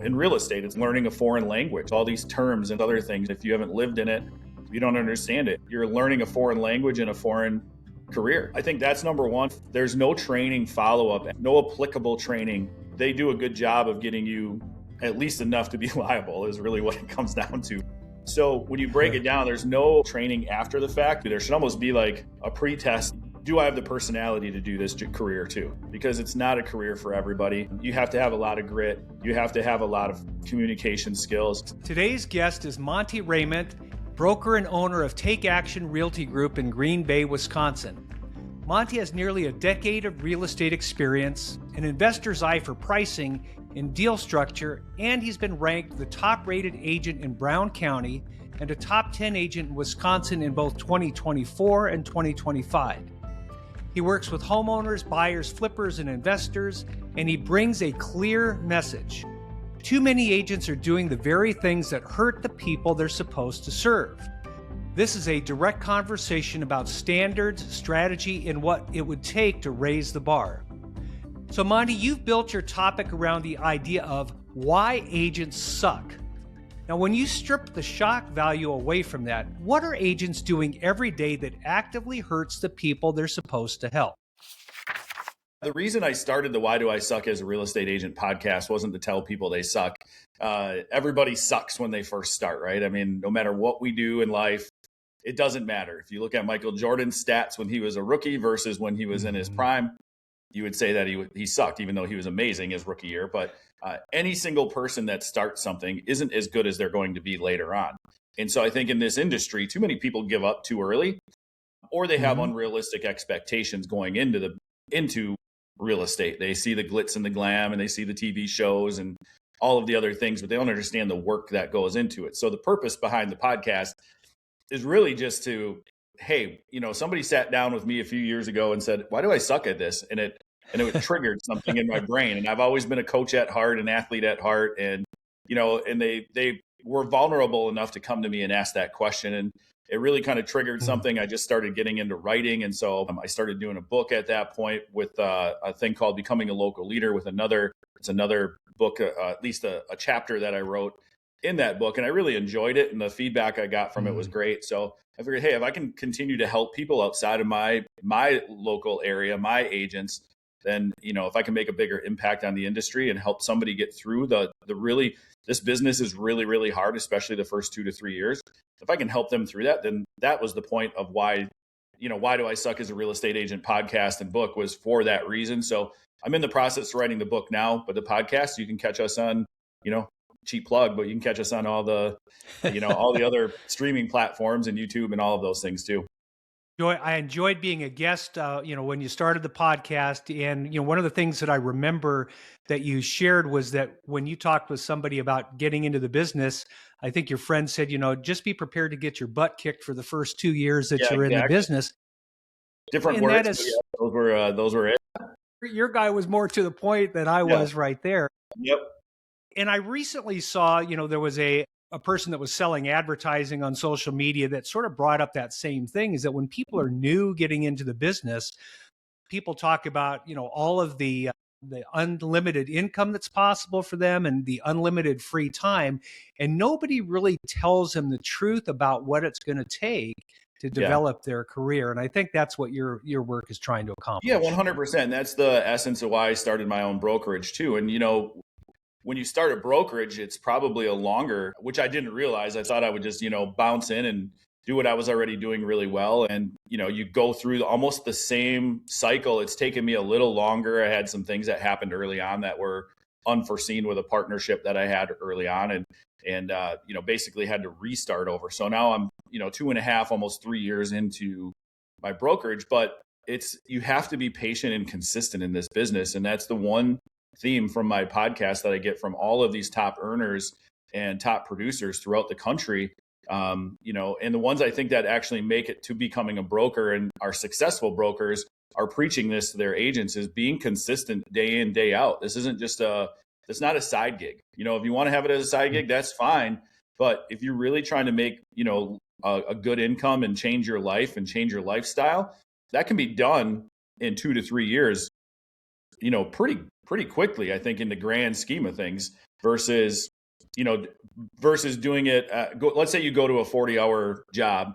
In real estate, it's learning a foreign language, all these terms and other things. If you haven't lived in it, you don't understand it. You're learning a foreign language in a foreign career. I think that's number one. There's no training follow-up, no applicable training. They do a good job of getting you at least enough to be liable is really what it comes down to. So when you break it down, there's no training after the fact. There should almost be like a pre-test. Do I have the personality to do this career too? Because it's not a career for everybody. You have to have a lot of grit. You have to have a lot of communication skills. Today's guest is Monte Reyment, broker and owner of Take Action Realty Group in Green Bay, Wisconsin. Monte has nearly a decade of real estate experience, an investor's eye for pricing and deal structure, and he's been ranked the top-rated agent in Brown County and a top 10 agent in Wisconsin in both 2024 and 2025. He works with homeowners, buyers, flippers, and investors, and he brings a clear message. Too many agents are doing the very things that hurt the people they're supposed to serve. This is a direct conversation about standards, strategy, and what it would take to raise the bar. So Monte, you've built your topic around the idea of why agents suck. Now, when you strip the shock value away from that, what are agents doing every day that actively hurts the people they're supposed to help? The reason I started the Why Do I Suck as a Real Estate Agent podcast wasn't to tell people they suck. Everybody sucks when they first start, right? I mean, no matter what we do in life, it doesn't matter. If you look at Michael Jordan's stats when he was a rookie versus when he was in his prime, you would say that he sucked, even though he was amazing his rookie year. But any single person that starts something isn't as good as they're going to be later on. And so I think in this industry, too many people give up too early, or they have unrealistic expectations going into real estate. They see the glitz and the glam, and they see the TV shows and all of the other things, but they don't understand the work that goes into it. So the purpose behind the podcast is really just to, hey, somebody sat down with me a few years ago and said, why do I suck at this? And it triggered something in my brain. And I've always been a coach at heart, an athlete at heart. And, and they were vulnerable enough to come to me and ask that question. And it really kind of triggered something. I just started getting into writing. And so I started doing a book at that point with a thing called Becoming a Local Leader with another book, at least a chapter that I wrote in that book. And I really enjoyed it. And the feedback I got from it was great. So I figured, hey, if I can continue to help people outside of my local area, my agents, then, if I can make a bigger impact on the industry and help somebody get through this business is really, really hard, especially the first 2 to 3 years. If I can help them through that, then that was the point of why Do I Suck as a Real Estate Agent podcast and book was for that reason. So I'm in the process of writing the book now, but the podcast, you can catch us on, cheap plug, but you can catch us on all the, all the other streaming platforms and YouTube and all of those things too. I enjoyed being a guest, when you started the podcast. And, one of the things that I remember that you shared was that when you talked with somebody about getting into the business, I think your friend said, just be prepared to get your butt kicked for the first 2 years that you're in the business. Different and words, that is, those were it. Your guy was more to the point than I was right there. Yep. And I recently saw, there was a person that was selling advertising on social media that sort of brought up that same thing, is that when people are new getting into the business, people talk about, all of the unlimited income that's possible for them and the unlimited free time. And nobody really tells them the truth about what it's going to take to develop their career. And I think that's what your work is trying to accomplish. Yeah, 100%. That's the essence of why I started my own brokerage too. And, when you start a brokerage, it's probably a longer, which I didn't realize. I thought I would just, bounce in and do what I was already doing really well. And, you go through almost the same cycle. It's taken me a little longer. I had some things that happened early on that were unforeseen with a partnership that I had early on and basically had to restart over. So now I'm, 2.5, almost 3 years into my brokerage, but you have to be patient and consistent in this business. And that's the one theme from my podcast that I get from all of these top earners and top producers throughout the country. And the ones I think that actually make it to becoming a broker and are successful brokers are preaching this to their agents is being consistent day in, day out. This isn't just it's not a side gig. If you want to have it as a side gig, that's fine. But if you're really trying to make, a good income and change your life and change your lifestyle, that can be done in 2 to 3 years, pretty quickly, I think, in the grand scheme of things. versus, you know, versus doing it. Let's say you go to a 40-hour job.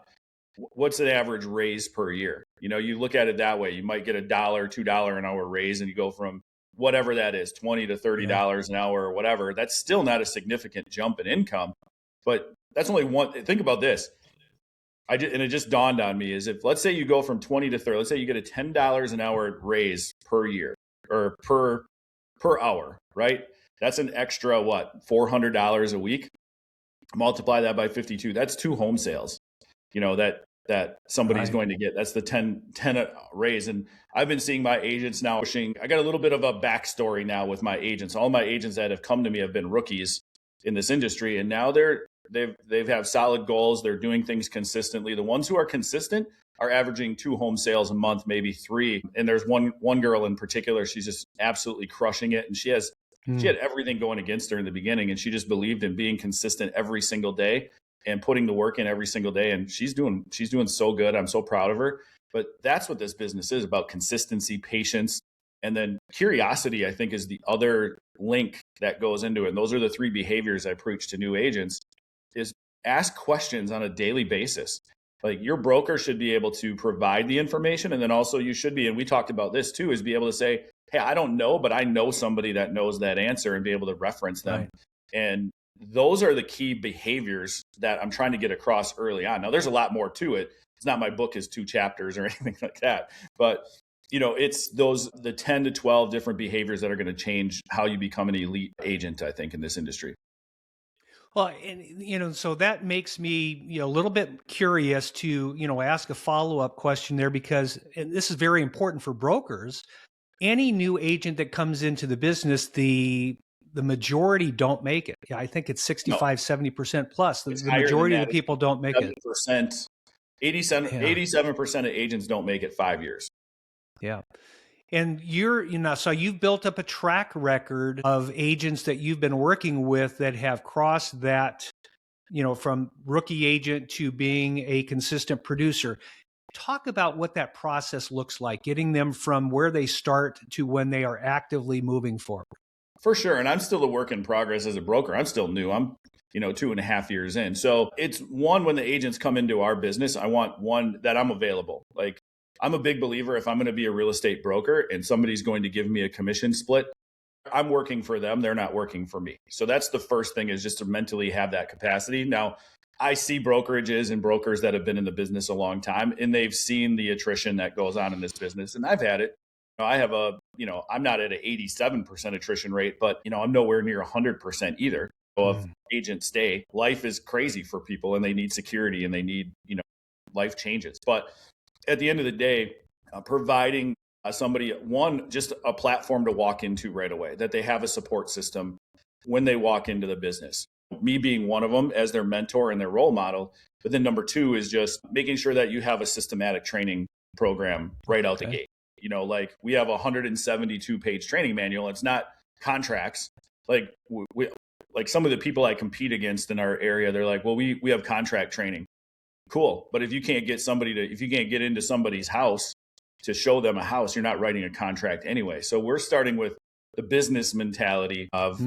What's the average raise per year? You know, you look at it that way. You might get $1, $2 an hour raise, and you go from whatever that is, $20 to $30 an hour or whatever. That's still not a significant jump in income, but that's only one. Think about this. And it just dawned on me is if, let's say you go from 20 to 30, let's say you get a $10 an hour raise per year or per hour, right? That's an extra, what, $400 a week? Multiply that by 52. That's 2 home sales, you know, that somebody's going to get. That's the 10 raise. And I've been seeing my agents now pushing. I got a little bit of a backstory now with my agents. All my agents that have come to me have been rookies in this industry. And now they've have solid goals. They're doing things consistently. The ones who are consistent are averaging 2 home sales a month, maybe 3. And there's one girl in particular. She's just absolutely crushing it. And she had everything going against her in the beginning. And she just believed in being consistent every single day and putting the work in every single day. And she's doing so good. I'm so proud of her. But that's what this business is about: consistency, patience, and then curiosity, I think, is the other link that goes into it. And those are the 3 behaviors I preach to new agents: is ask questions on a daily basis. Like, your broker should be able to provide the information. And then also you should be, and we talked about this too, is be able to say, hey, I don't know, but I know somebody that knows that answer, and be able to reference them. Right. And those are the key behaviors that I'm trying to get across early on. Now, there's a lot more to it. It's not my book is 2 chapters or anything like that. But, you know, it's the 10 to 12 different behaviors that are going to change how you become an elite agent, I think, in this industry. Well, and, you know, so that makes me, you know, a little bit curious to, you know, ask a follow-up question there, because, and this is very important for brokers. Any new agent that comes into the business, the majority don't make it. I think it's 65, 70% plus. The majority of the people don't make it. 87% of agents don't make it 5 years. Yeah. And so you've built up a track record of agents that you've been working with that have crossed that, you know, from rookie agent to being a consistent producer. Talk about what that process looks like, getting them from where they start to when they are actively moving forward. For sure. And I'm still a work in progress as a broker. I'm still new. I'm, 2.5 years in. So it's one, when the agents come into our business, I want one that I'm available. Like, I'm a big believer, if I'm going to be a real estate broker and somebody's going to give me a commission split, I'm working for them. They're not working for me. So that's the first thing, is just to mentally have that capacity. Now, I see brokerages and brokers that have been in the business a long time, and they've seen the attrition that goes on in this business. And I've had it. I have I'm not at an 87% attrition rate, but, I'm nowhere near 100% either of agents stay. Life is crazy for people, and they need security, and they need, life changes. But at the end of the day, providing somebody, one, just a platform to walk into right away, that they have a support system when they walk into the business. Me being one of them as their mentor and their role model. But then number 2 is just making sure that you have a systematic training program right out the gate. Like, we have a 172-page training manual. It's not contracts. Like, like some of the people I compete against in our area, they're like, well, we have contract training. Cool. But if you can't get into somebody's house to show them a house, you're not writing a contract anyway. So we're starting with the business mentality of,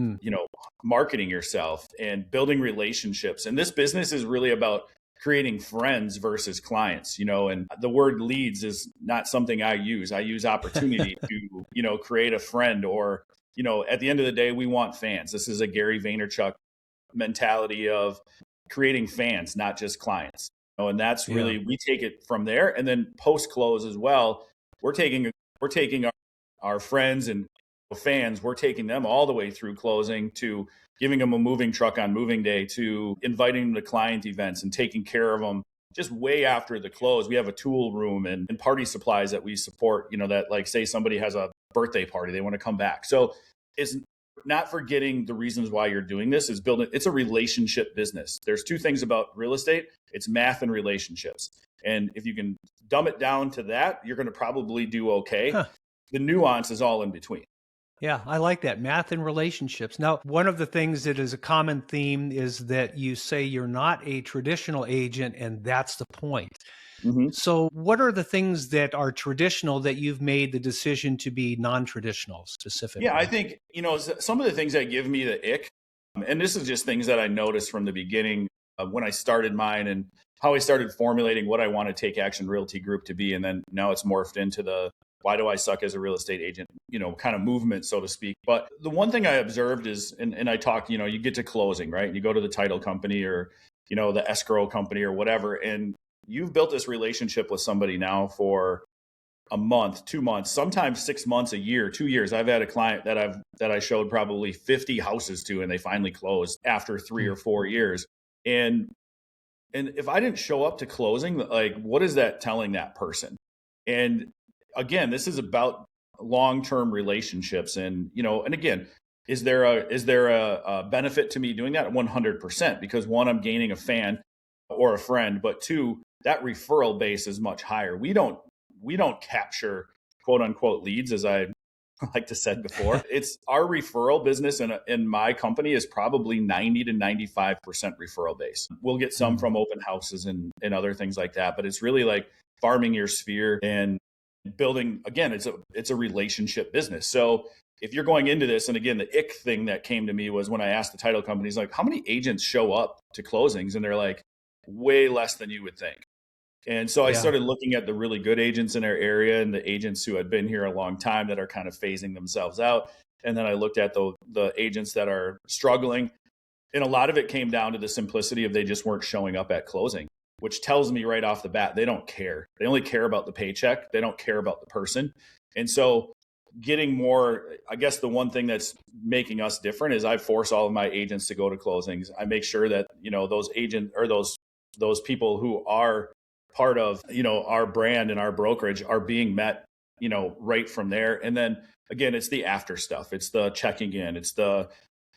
marketing yourself and building relationships. And this business is really about creating friends versus clients, and the word leads is not something I use. I use opportunity to, create a friend, or, at the end of the day, we want fans. This is a Gary Vaynerchuk mentality of creating fans, not just clients. And that's really, we take it from there. And then post close as well, we're taking our friends and fans, we're taking them all the way through closing, to giving them a moving truck on moving day, to inviting them to client events and taking care of them just way after the close. We have a tool room and party supplies that we support, that, like, say somebody has a birthday party, they want to come back. So it's not forgetting the reasons why you're doing this. Is building, it's a relationship business. There's 2 things about real estate. It's math and relationships. And if you can dumb it down to that, you're going to probably do okay. The nuance is all in between. Yeah, I like that. Math and relationships. Now, one of the things that is a common theme is that you say you're not a traditional agent, and that's the point. Mm-hmm. So what are the things that are traditional that you've made the decision to be non-traditional specifically? Yeah, I think, some of the things that give me the ick And this is just things that I noticed from the beginning when I started mine and how I started formulating what I want to Take Action Realty Group to be. And then now it's morphed into the why do I suck as a real estate agent, kind of movement, so to speak. But the one thing I observed is, and I talked, you get to closing, right? And you go to the title company or, the escrow company or whatever. And you've built this relationship with somebody now for a month, 2 months, sometimes 6 months, a year, 2 years. I've had a client that I showed probably 50 houses to, and they finally closed after 3 or 4 years. And if I didn't show up to closing, like, what is that telling that person? And again, this is about long-term relationships. And, and again, is there a benefit to me doing that? 100%, because one, I'm gaining a fan or a friend, but two, that referral base is much higher. We don't capture quote unquote leads, as I like to said before. It's our referral business in my company is probably 90 to 95% referral base. We'll get some from open houses and other things like that, but it's really like farming your sphere and building. Again, it's a relationship business. So if you're going into this, and again, the ick thing that came to me was when I asked the title companies, like, how many agents show up to closings? And they're like, way less than you would think. And so I started looking at the really good agents in our area and the agents who had been here a long time that are kind of phasing themselves out. And then I looked at the agents that are struggling. And a lot of it came down to the simplicity of they just weren't showing up at closing, which tells me right off the bat, they don't care. They only care about the paycheck. They don't care about the person. And so getting more, I guess the one thing that's making us different is I force all of my agents to go to closings. I make sure that, those agents or those people who are part of, our brand and our brokerage are being met, right from there. And then again, it's the after stuff. It's the checking in. It's the,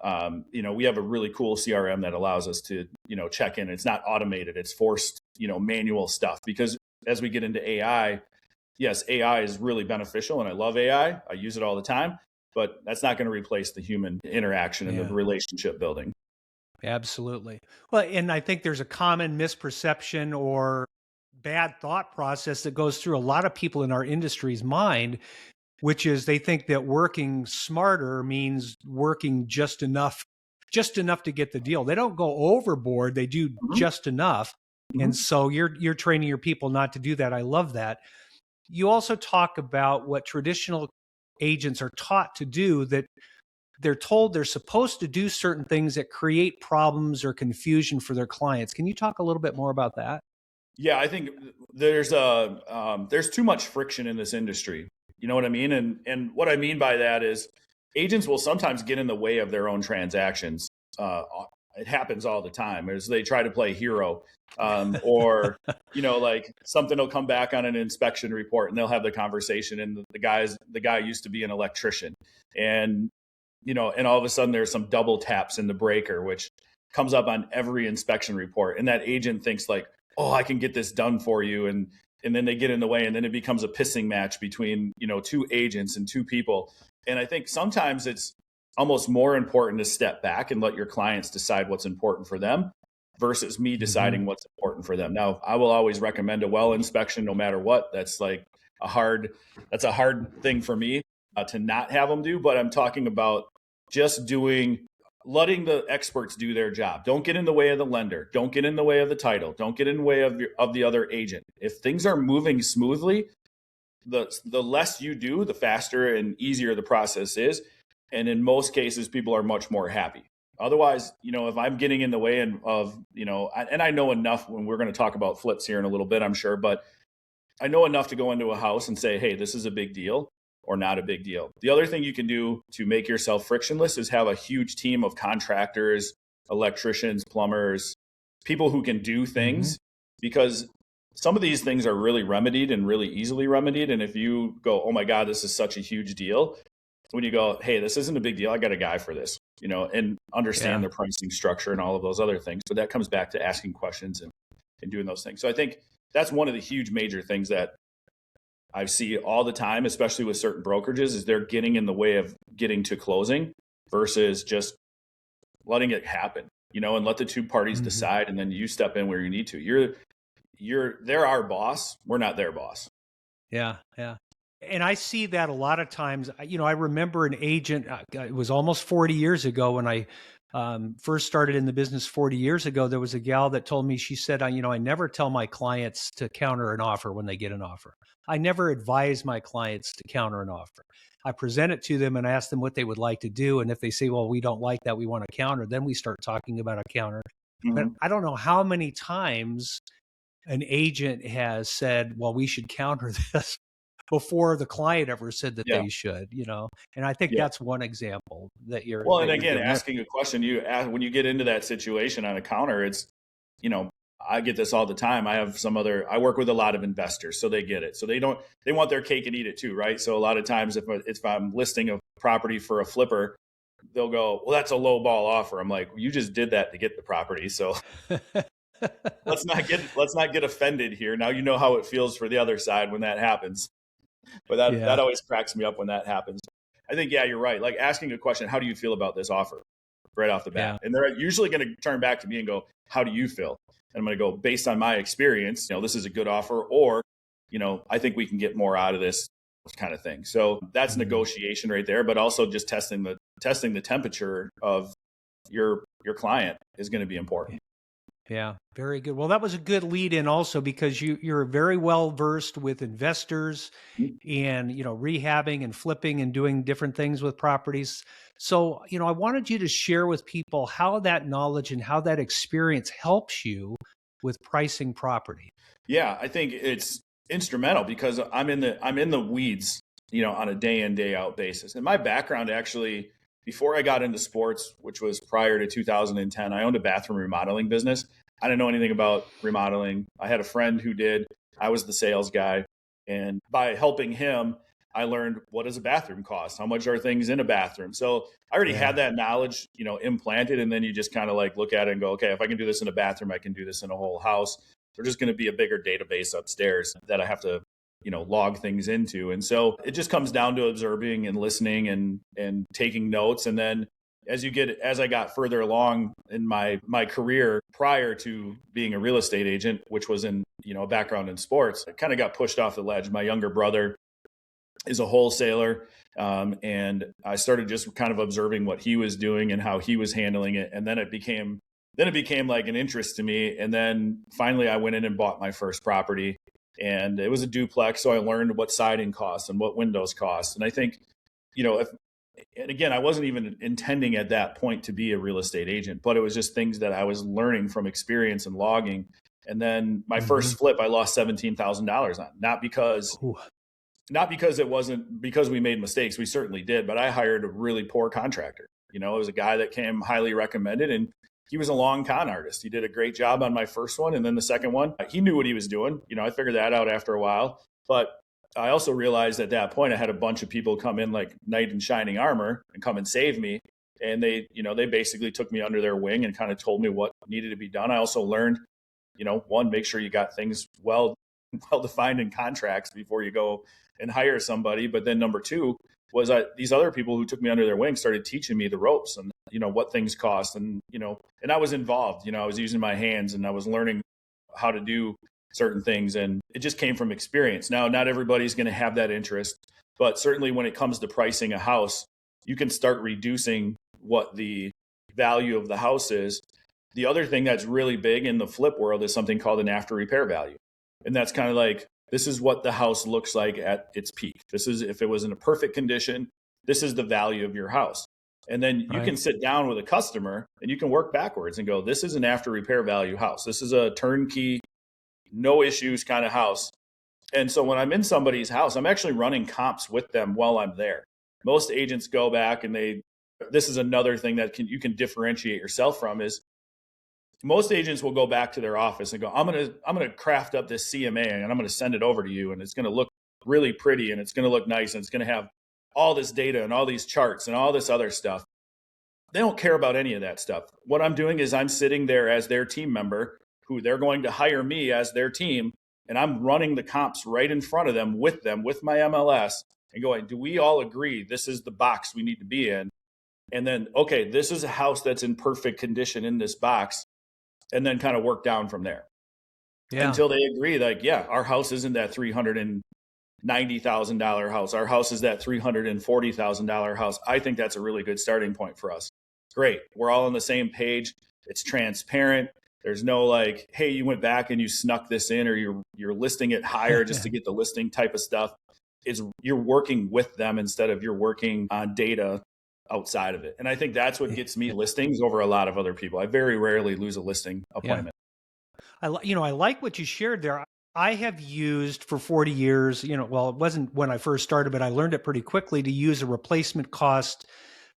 we have a really cool CRM that allows us to, check in. It's not automated. It's forced, manual stuff, because as we get into AI, yes, AI is really beneficial and I love AI. I use it all the time, but that's not going to replace the human interaction and the relationship building. Absolutely. Well, and I think there's a common misperception or bad thought process that goes through a lot of people in our industry's mind, which is they think that working smarter means working just enough to get the deal. They don't go overboard. They do just enough. And so you're training your people not to do that. I love that. You also talk about what traditional agents are taught to do, that they're told they're supposed to do certain things that create problems or confusion for their clients. Can you talk a little bit more about that? Yeah, I think there's too much friction in this industry. You know what I mean? And what I mean by that is agents will sometimes get in the way of their own transactions. It happens all the time as they try to play hero, or, like something will come back on an inspection report and they'll have the conversation. And the guy used to be an electrician, and, and all of a sudden there's some double taps in the breaker, which comes up on every inspection report. And that agent thinks like, oh, I can get this done for you. And then they get in the way, and then it becomes a pissing match between, two agents and two people. And I think sometimes it's almost more important to step back and let your clients decide what's important for them versus me deciding what's important for them. Now, I will always recommend a well inspection no matter what. That's like a hard thing for me to not have them do, but I'm talking about just letting the experts do their job. Don't get in the way of the lender. Don't get in the way of the title. Don't get in the way of the other agent. If things are moving smoothly, the less you do, the faster and easier the process is. And in most cases, people are much more happy. Otherwise, if I'm getting in the way of, and I know enough, when we're going to talk about flips here in a little bit, I'm sure, but I know enough to go into a house and say, hey, this is a big deal or not a big deal. The other thing you can do to make yourself frictionless is have a huge team of contractors, electricians, plumbers, people who can do things, because some of these things are really remedied and really easily remedied. And if you go, oh my God, this is such a huge deal, when you go, hey, this isn't a big deal, I got a guy for this, and understand the pricing structure and all of those other things. But that comes back to asking questions and doing those things. So I think that's one of the huge major things that I see all the time, especially with certain brokerages, is they're getting in the way of getting to closing versus just letting it happen, and let the two parties decide, and then you step in where you need to. They're our boss. We're not their boss. Yeah. Yeah. And I see that a lot of times. I remember an agent, it was almost 40 years ago when I first started in the business 40 years ago, there was a gal that told me, she said, I never tell my clients to counter an offer when they get an offer. I never advise my clients to counter an offer. I present it to them and ask them what they would like to do. And if they say, well, we don't like that, we want to counter, then we start talking about a counter. But Mhm. I don't know how many times an agent has said, well, we should counter this before the client ever said that Yeah. they should, and I think Yeah. that's one example that you're Well, and that you're again, doing. asking a question, you ask when you get into that situation on a counter, it's, you know, I get this all the time. I work with a lot of investors, so they get it. So they want their cake and eat it too, right? So a lot of times if I'm listing a property for a flipper, they'll go, well, that's a low ball offer. I'm like, you just did that to get the property. So let's not get offended here. Now you know how it feels for the other side when that happens. But that Yeah. always cracks me up when that happens. I think, yeah, you're right. Like asking a question, how do you feel about this offer right off the Yeah. bat? And they're usually going to turn back to me and go, how do you feel? And I'm going to go, based on my experience, this is a good offer, or, I think we can get more out of this kind of thing. So that's Mhm. negotiation right there, but also just testing the temperature of your client is going to be important. Yeah, very good. Well, that was a good lead in also, because you're very well versed with investors and, rehabbing and flipping and doing different things with properties. So, I wanted you to share with people how that knowledge and how that experience helps you with pricing property. Yeah, I think it's instrumental because I'm in the weeds, on a day in, day out basis. And my background actually, before I got into sports, which was prior to 2010, I owned a bathroom remodeling business. I didn't know anything about remodeling. I had a friend who did. I was the sales guy. And by helping him, I learned, what does a bathroom cost? How much are things in a bathroom? So I already Yeah. had that knowledge, implanted. And then you just kind of like look at it and go, okay, if I can do this in a bathroom, I can do this in a whole house. There's just going to be a bigger database upstairs that I have to, log things into. And so it just comes down to observing and listening and taking notes. And then as I got further along in my career prior to being a real estate agent, which was in, a background in sports, I kind of got pushed off the ledge. My younger brother is a wholesaler. And I started just kind of observing what he was doing and how he was handling it. And then it became like an interest to me. And then finally I went in and bought my first property, and it was a duplex. So I learned what siding costs and what windows cost. And I think, and again, I wasn't even intending at that point to be a real estate agent, but it was just things that I was learning from experience and logging. And then my first flip, I lost $17,000 on, not because it wasn't because we made mistakes. We certainly did, but I hired a really poor contractor. It was a guy that came highly recommended, and he was a long con artist. He did a great job on my first one. And then the second one, he knew what he was doing. I figured that out after a while, but I also realized at that point, I had a bunch of people come in like knight in shining armor and come and save me. And they basically took me under their wing and kind of told me what needed to be done. I also learned, one, make sure you got things well defined in contracts before you go and hire somebody. But then number two was these other people who took me under their wing started teaching me the ropes and, what things cost. And, and I was involved, I was using my hands and I was learning how to do certain things. And it just came from experience. Now, not everybody's going to have that interest, but certainly when it comes to pricing a house, you can start reducing what the value of the house is. The other thing that's really big in the flip world is something called an after repair value. And that's kind of like, this is what the house looks like at its peak. This is, if it was in a perfect condition, this is the value of your house. And then you can sit down with a customer and you can work backwards and go, this is an after repair value house. This is a turnkey, no issues kind of house. And so when I'm in somebody's house, I'm actually running comps with them while I'm there. Most agents go back and this is another thing that you can differentiate yourself from is most agents will go back to their office and go, I'm going to craft up this CMA and I'm going to send it over to you. And it's going to look really pretty and it's going to look nice. And it's going to have all this data and all these charts and all this other stuff. They don't care about any of that stuff. What I'm doing is I'm sitting there as their team member who they're going to hire me as their team. And I'm running the comps right in front of them with my MLS and going, do we all agree this is the box we need to be in? And then, okay, this is a house that's in perfect condition in this box. And then kind of work down from there until they agree. Like, yeah, our house isn't that $390,000 house. Our house is that $340,000 house. I think that's a really good starting point for us. Great. We're all on the same page. It's transparent. There's no like, hey, you went back and you snuck this in, or you're listing it higher just to get the listing type of stuff. Is you're working with them instead of you're working on data outside of it. And I think that's what gets me listings over a lot of other people. I very rarely lose a listing appointment. I like what you shared there. I have used for 40 years, well, it wasn't when I first started, but I learned it pretty quickly to use a replacement cost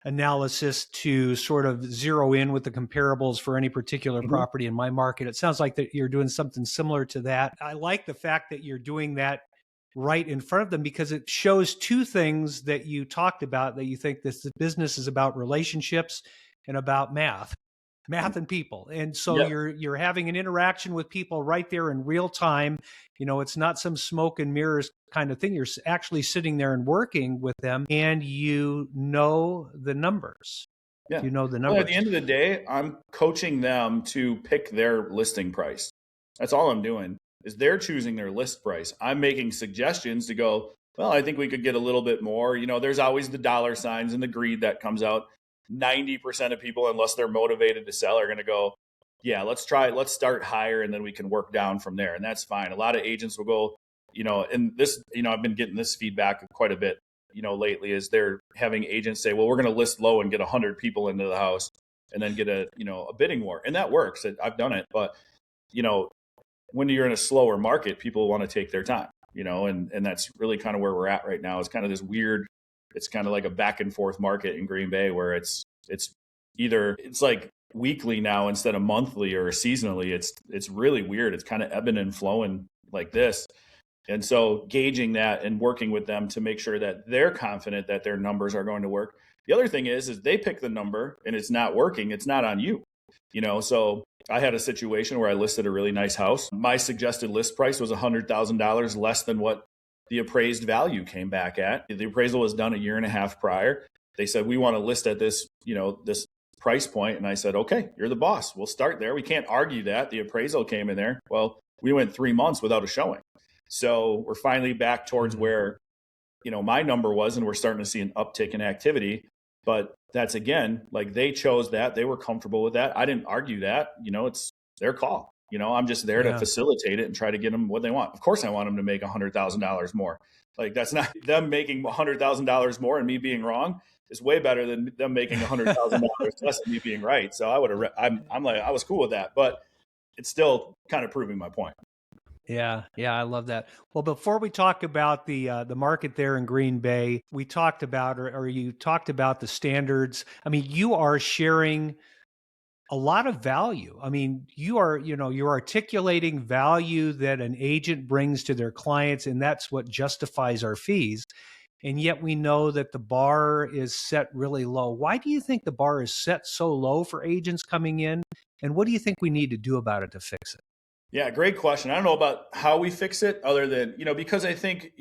analysis to sort of zero in with the comparables for any particular property in my market. It sounds like that you're doing something similar to that. I like the fact that you're doing that right in front of them, because it shows two things that you talked about, that you think this business is about relationships and about math and people. And so you're having an interaction with people right there in real time. It's not some smoke and mirrors kind of thing. You're actually sitting there and working with them, and the numbers. Yeah. You know the numbers. Well, at the end of the day, I'm coaching them to pick their listing price. That's all I'm doing, is they're choosing their list price. I'm making suggestions to go, well, I think we could get a little bit more. There's always the dollar signs and the greed that comes out. 90% of people, unless they're motivated to sell, are going to go, yeah, let's start higher, and then we can work down from there. And that's fine. A lot of agents will go, and this, I've been getting this feedback quite a bit, lately, is they're having agents say, well, we're going to list low and get 100 people into the house and then get a bidding war. And that works. I've done it. But, when you're in a slower market, people want to take their time, and that's really kind of where we're at right now. It's kind of this weird, it's kind of like a back and forth market in Green Bay, where it's like weekly now instead of monthly or seasonally. It's really weird. It's kind of ebbing and flowing like this. And so gauging that and working with them to make sure that they're confident that their numbers are going to work. The other thing is they pick the number and it's not working. It's not on you, So I had a situation where I listed a really nice house. My suggested list price was $100,000 less than what the appraised value came back at. The appraisal was done a year and a half prior. They said, we want to list at this, this price point. And I said, okay, you're the boss. We'll start there. We can't argue that. The appraisal came in there. Well, we went 3 months without a showing. So we're finally back towards where, my number was, and we're starting to see an uptick in activity. But that's, again, like, they chose that. They were comfortable with that. I didn't argue that. It's their call. I'm just there to facilitate it and try to get them what they want. Of course, I want them to make $100,000 more. Like, that's not them making $100,000 more and me being wrong is way better than them making $100,000 less and me being right. So I was cool with that, but it's still kind of proving my point. Yeah, I love that. Well, before we talk about the market there in Green Bay, we talked about, or you talked about the standards. I mean, you are sharing a lot of value. I mean, you're articulating value that an agent brings to their clients, and that's what justifies our fees. And yet we know that the bar is set really low. Why do you think the bar is set so low for agents coming in? And what do you think we need to do about it to fix it? Yeah, great question. I don't know about how we fix it, other than, because I think,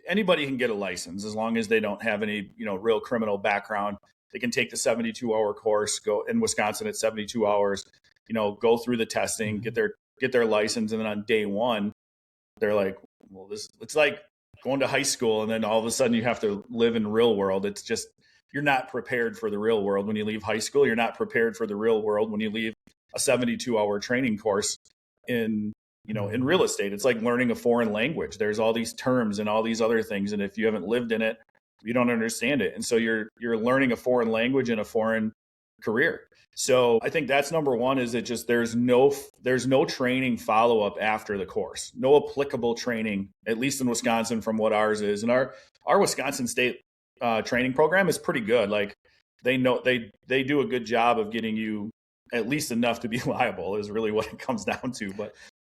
anybody can get a license as long as they don't have any, real criminal background. They can take the 72-hour course, go in Wisconsin at 72 hours, go through the testing, get their license. And then on day one, they're like, well, it's like going to high school. And then all of a sudden you have to live in the real world. It's just, you're not prepared for the real world when you leave high school. You're not prepared for the real world when you leave a 72-hour training course in real estate. It's like learning a foreign language. There's all these terms and all these other things. And if you haven't lived in it, you don't understand it. And so you're learning a foreign language in a foreign career. So I think that's number one, is that just there's no training follow-up after the course, no applicable training, at least in Wisconsin, from what ours is. And our Wisconsin state training program is pretty good. Like, they do a good job of getting you at least enough to be liable, is really what it comes down to.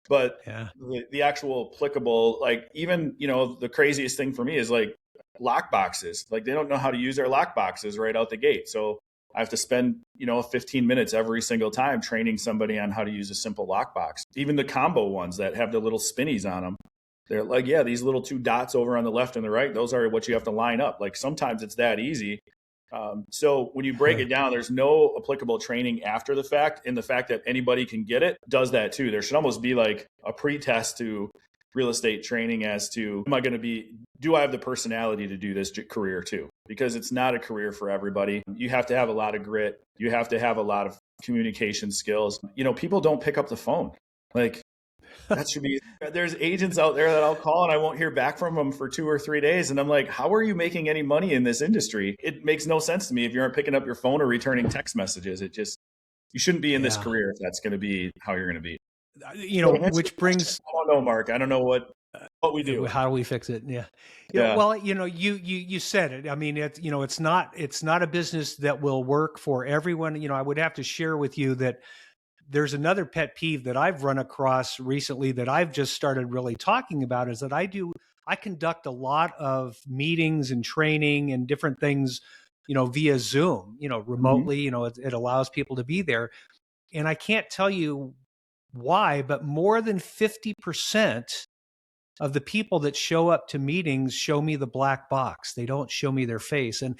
But the actual applicable, like, even, the craziest thing for me is like lock boxes. Like, they don't know how to use their lock boxes right out the gate. So I have to spend, 15 minutes every single time training somebody on how to use a simple lockbox. Even the combo ones that have the little spinnies on them, they're like, yeah, these little 2 dots over on the left and the right, those are what you have to line up. Like, sometimes it's that easy. So when you break it down, there's no applicable training after the fact. And the fact that anybody can get it does that too. There should almost be like a pre-test to real estate training as to, do I have the personality to do this career too? Because it's not a career for everybody. You have to have a lot of grit. You have to have a lot of communication skills. People don't pick up the phone. Like, that should be, there's agents out there that I'll call and I won't hear back from them for 2 or 3 days. And I'm like, how are you making any money in this industry? It makes no sense to me if you aren't picking up your phone or returning text messages. You shouldn't be in this career if that's going to be how you're going to be. Which brings, I don't know, Mark. I don't know what we do. How do we fix it? Yeah. Well, you said it. I mean, it's not a business that will work for everyone. I would have to share with you that there's another pet peeve that I've run across recently that I've just started really talking about, is that I conduct a lot of meetings and training and different things, via Zoom, remotely. It allows people to be there. And I can't tell you why, but more than 50% of the people that show up to meetings show me the black box. They don't show me their face. And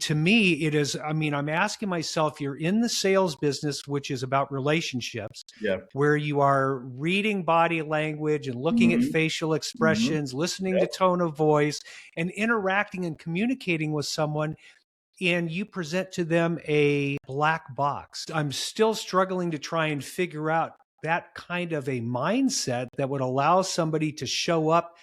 to me, it is, I'm asking myself, you're in the sales business, which is about relationships, where you are reading body language and looking at facial expressions, listening to tone of voice, and interacting and communicating with someone, and you present to them a black box. I'm still struggling to try and figure out that kind of a mindset that would allow somebody to show up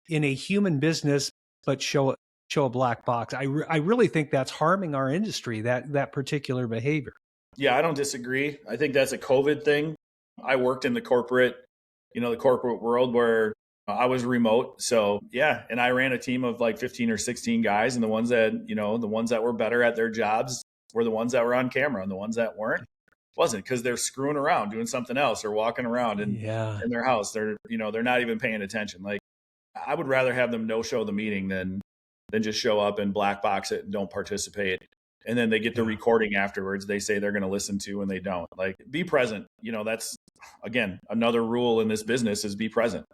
in a human business, but show a black box. I really think that's harming our industry, that particular behavior. Yeah, I don't disagree. I think that's a COVID thing. I worked in the corporate world where I was remote. So yeah. And I ran a team of like 15 or 16 guys, and the ones that were better at their jobs were the ones that were on camera, and the ones that weren't wasn't, because they're screwing around doing something else or walking around in their house. They're not even paying attention. Like, I would rather have them no show the meeting than just show up and black box it and don't participate. And then they get the recording afterwards. They say they're going to listen to, and they don't. Like, be present. That's, again, another rule in this business is be present.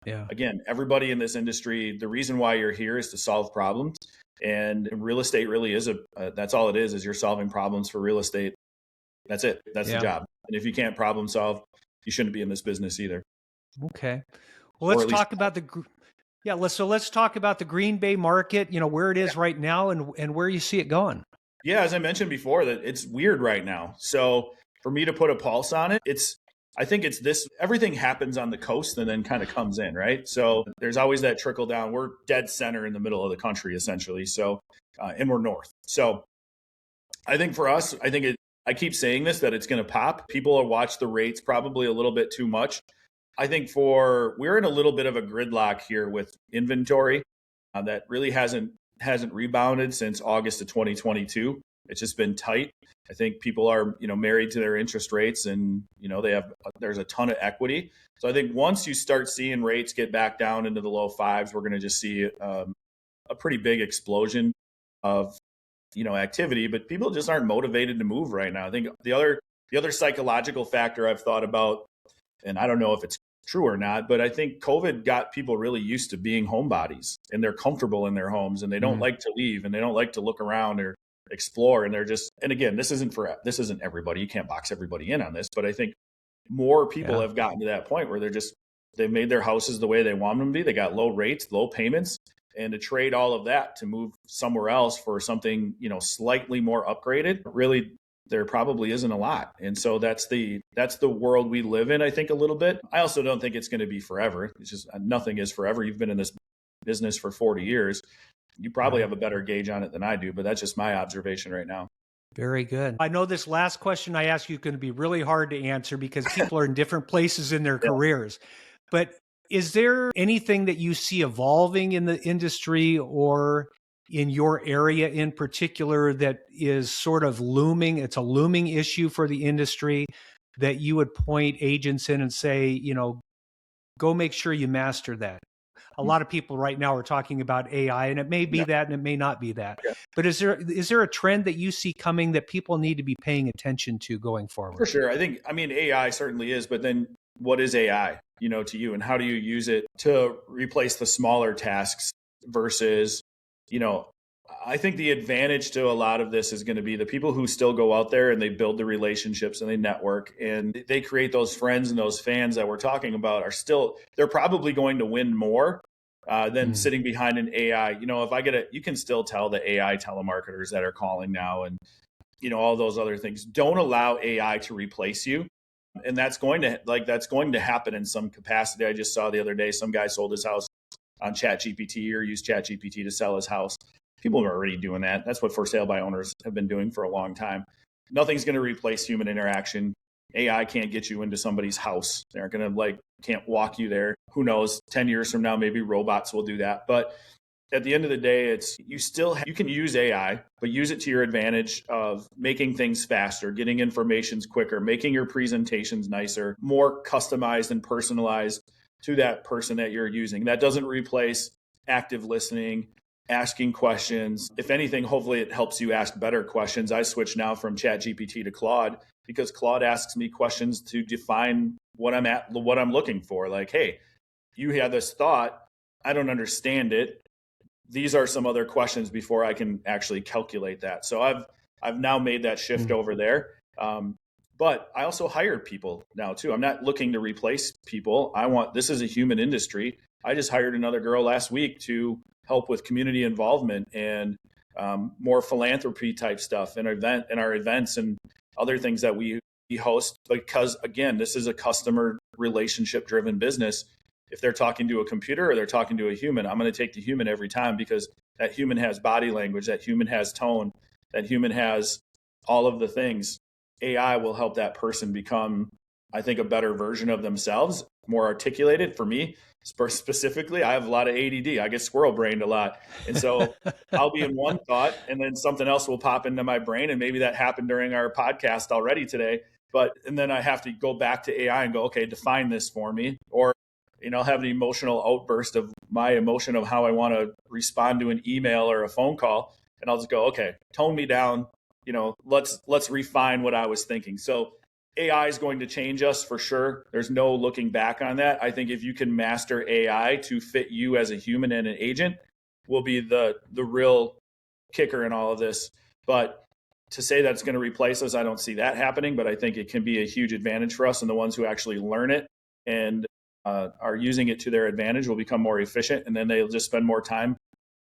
Again, everybody in this industry, the reason why you're here is to solve problems. And real estate really is that's all it is you're solving problems for real estate. That's it. That's the job. And if you can't problem solve, you shouldn't be in this business either. Okay. Well, let's talk about let's talk about the Green Bay market, where it is right now and where you see it going. Yeah. As I mentioned before, that it's weird right now. So for me to put a pulse on it, I think it's this, everything happens on the coast and then kind of comes in, right? So there's always that trickle down. We're dead center in the middle of the country, essentially. So, and we're north. So I think for us, I keep saying this, that it's going to pop. People will watch the rates probably a little bit too much. I think we're in a little bit of a gridlock here with inventory that really hasn't rebounded since August of 2022. It's just been tight. I think people are, married to their interest rates, and, there's a ton of equity. So I think once you start seeing rates get back down into the low fives, we're going to just see a pretty big explosion of activity, but people just aren't motivated to move right now. I think the other psychological factor I've thought about, and I don't know if it's true or not, but I think COVID got people really used to being homebodies, and they're comfortable in their homes, and they don't like to leave, and they don't like to look around or explore. And and again, this isn't everybody. You can't box everybody in on this, but I think more people have gotten to that point where they've made their houses the way they want them to be. They got low rates, low payments. And to trade all of that to move somewhere else for something, slightly more upgraded, really, there probably isn't a lot. And so that's the world we live in, I think, a little bit. I also don't think it's going to be forever. It's just, nothing is forever. You've been in this business for 40 years. You probably have a better gauge on it than I do, but that's just my observation right now. Very good. I know this last question I ask you is going to be really hard to answer because people are in different places in their careers. But is there anything that you see evolving in the industry or in your area in particular that is sort of looming? It's a looming issue for the industry that you would point agents in and say, go make sure you master that. A lot of people right now are talking about AI, and it may be that and it may not be that. Yeah. But is there a trend that you see coming that people need to be paying attention to going forward? For sure. AI certainly is, but then what is AI, to you, and how do you use it to replace the smaller tasks versus, I think the advantage to a lot of this is going to be the people who still go out there and they build the relationships and they network and they create those friends and those fans that we're talking about they're probably going to win more than sitting behind an AI. If you can still tell the AI telemarketers that are calling now and, all those other things. Don't allow AI to replace you. And that's going to happen in some capacity. I just saw the other day, some guy sold his house on ChatGPT or used ChatGPT to sell his house. People are already doing that. That's what for sale by owners have been doing for a long time. Nothing's going to replace human interaction. AI can't get you into somebody's house. They're going to can't walk you there. Who knows? 10 years from now, maybe robots will do that. But at the end of the day, you can use AI, but use it to your advantage of making things faster, getting information quicker, making your presentations nicer, more customized and personalized to that person that you're using. That doesn't replace active listening, asking questions. If anything, hopefully it helps you ask better questions. I switched now from ChatGPT to Claude because Claude asks me questions to define what I'm looking for. Like, hey, you had this thought. I don't understand it. These are some other questions before I can actually calculate that. So I've now made that shift over there. But I also hired people now too. I'm not looking to replace people. This is a human industry. I just hired another girl last week to help with community involvement and more philanthropy type stuff in our events and other things that we host. Because again, this is a customer relationship driven business. If they're talking to a computer or they're talking to a human, I'm going to take the human every time because that human has body language, that human has tone, that human has all of the things. AI will help that person become, I think, a better version of themselves, more articulated. For me, specifically, I have a lot of ADD. I get squirrel brained a lot. And so I'll be in one thought and then something else will pop into my brain. And maybe that happened during our podcast already today. And then I have to go back to AI and go, okay, define this for me. Or have an emotional outburst of my emotion of how I want to respond to an email or a phone call. And I'll just go, okay, tone me down. Let's refine what I was thinking. So AI is going to change us for sure. There's no looking back on that. I think if you can master AI to fit you as a human and an agent will be the real kicker in all of this. But to say that it's going to replace us, I don't see that happening, but I think it can be a huge advantage for us. And the ones who actually learn it and are using it to their advantage will become more efficient. And then they'll just spend more time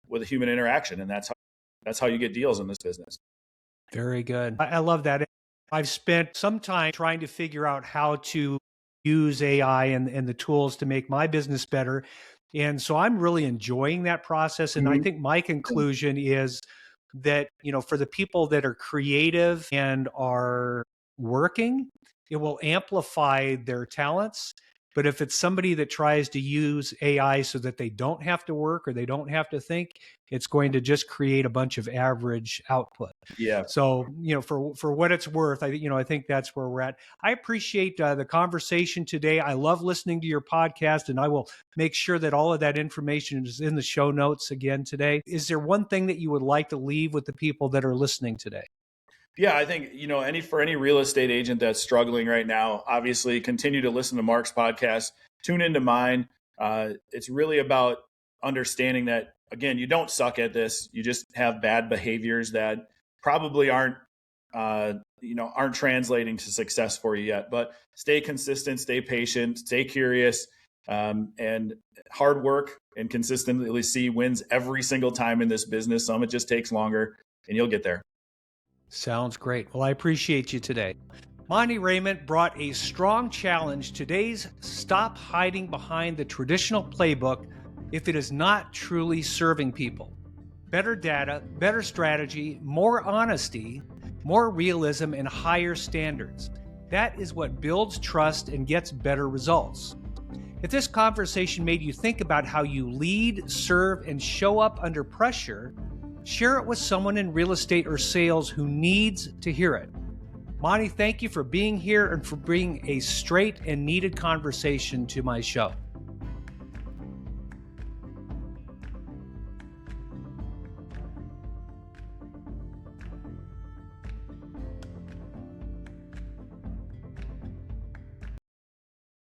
with a human interaction. And that's how you get deals in this business. Very good. I love that. I've spent some time trying to figure out how to use AI and the tools to make my business better. And so I'm really enjoying that process. And I think my conclusion is that, for the people that are creative and are working, it will amplify their talents. But if it's somebody that tries to use AI so that they don't have to work or they don't have to think, it's going to just create a bunch of average output. Yeah. So, for what it's worth, I think that's where we're at. I appreciate the conversation today. I love listening to your podcast, and I will make sure that all of that information is in the show notes again today. Is there one thing that you would like to leave with the people that are listening today? Yeah, I think, for any real estate agent that's struggling right now, obviously continue to listen to Mark's podcast, tune into mine. It's really about understanding that, again, you don't suck at this. You just have bad behaviors that probably aren't translating to success for you yet. But stay consistent, stay patient, stay curious, and hard work and consistently see wins every single time in this business. Some it just takes longer, and you'll get there. Sounds great. Well, I appreciate you today. Monte Reyment brought a strong challenge. Today's stop hiding behind the traditional playbook if it is not truly serving people. Better data, better strategy, more honesty, more realism, and higher standards. That is what builds trust and gets better results. If this conversation made you think about how you lead, serve, and show up under pressure, share it with someone in real estate or sales who needs to hear it. Monte, thank you for being here and for bringing a straight and needed conversation to my show.